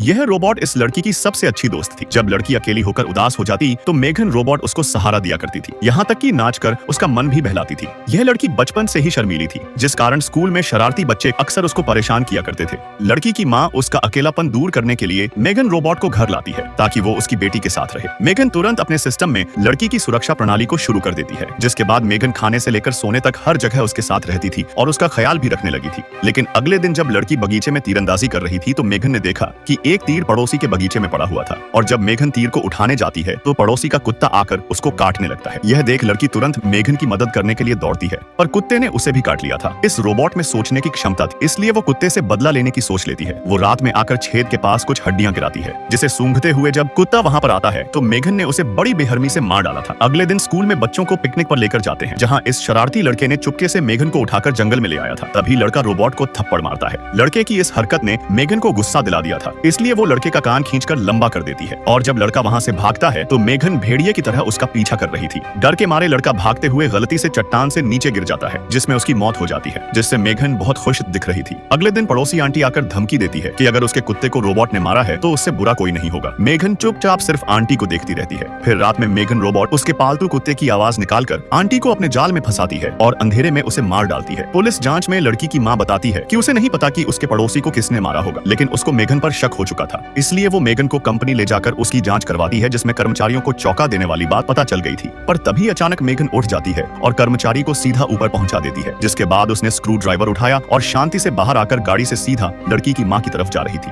यह रोबोट इस लड़की की सबसे अच्छी दोस्त थी। जब लड़की अकेली होकर उदास हो जाती तो मेघन रोबोट उसको सहारा दिया करती थी, यहाँ तक कि नाचकर उसका मन भी बहलाती थी। यह लड़की बचपन से ही शर्मीली थी, जिस कारण स्कूल में शरारती बच्चे अक्सर उसको परेशान किया करते थे। लड़की की माँ उसका अकेलापन दूर करने के लिए मेघन रोबोट को घर लाती है ताकि वो उसकी बेटी के साथ रहे। मेघन तुरंत अपने सिस्टम में लड़की की सुरक्षा प्रणाली को शुरू कर देती है, जिसके बाद मेघन खाने से लेकर सोने तक हर जगह उसके साथ रहती थी और उसका ख्याल भी रखने लगी थी। लेकिन अगले दिन जब लड़की बगीचे में तीरंदाजी कर रही थी तो मेघन ने देखा कि एक तीर पड़ोसी के बगीचे में पड़ा हुआ था, और जब मेघन तीर को उठाने जाती है तो पड़ोसी का कुत्ता आकर उसको काटने लगता है। यह देख लड़की तुरंत मेघन की मदद करने के लिए दौड़ती है, पर कुत्ते ने उसे भी काट लिया था। इस रोबोट में सोचने की क्षमता थी, इसलिए वो कुत्ते से बदला लेने की सोच लेती है। वो रात में आकर छेद के पास कुछ हड्डियां गिराती है, जिसे सूंघते हुए जब कुत्ता वहां पर आता है तो मेघन ने उसे बड़ी बेरहमी से मार डाला था। अगले दिन स्कूल में बच्चों को पिकनिक पर लेकर जाते हैं, जहाँ इस शरारती लड़के ने चुपके से मेघन को उठाकर जंगल में ले आया था। तभी लड़का रोबोट को थप्पड़ मारता है। लड़के की इस हरकत ने मेघन को गुस्सा दिला दिया था, इसलिए वो लड़के का कान खींचकर लंबा कर देती है, और जब लड़का वहां से भागता है तो मेघन भेड़िए की तरह उसका पीछा कर रही थी। डर के मारे लड़का भागते हुए गलती से चट्टान से नीचे गिर जाता है, जिसमें उसकी मौत हो जाती है, जिससे मेघन बहुत खुश दिख रही थी। अगले दिन पड़ोसी आंटी आकर धमकी देती है कि अगर उसके कुत्ते को रोबोट ने मारा है तो उससे बुरा कोई नहीं होगा। मेघन चुपचाप सिर्फ आंटी को देखती रहती है। फिर रात में मेघन रोबोट उसके पालतू कुत्ते की आवाज निकालकर आंटी को अपने जाल में फंसाती है और अंधेरे में उसे मार डालती है। पुलिस जांच में लड़की की मां बताती है कि उसे नहीं पता कि उसके पड़ोसी को किसने मारा होगा, लेकिन उसको मेघन पर शक हो चुका था, इसलिए वो मेघन को कंपनी ले जाकर उसकी जांच करवाती है, जिसमें कर्मचारियों को चौंका देने वाली बात पता चल गई थी। पर तभी अचानक मेघन उठ जाती है और कर्मचारी को सीधा ऊपर पहुंचा देती है, जिसके बाद उसने स्क्रू ड्राइवर उठाया और शांति से बाहर आकर गाड़ी से सीधा लड़की की मां की तरफ जा रही थी।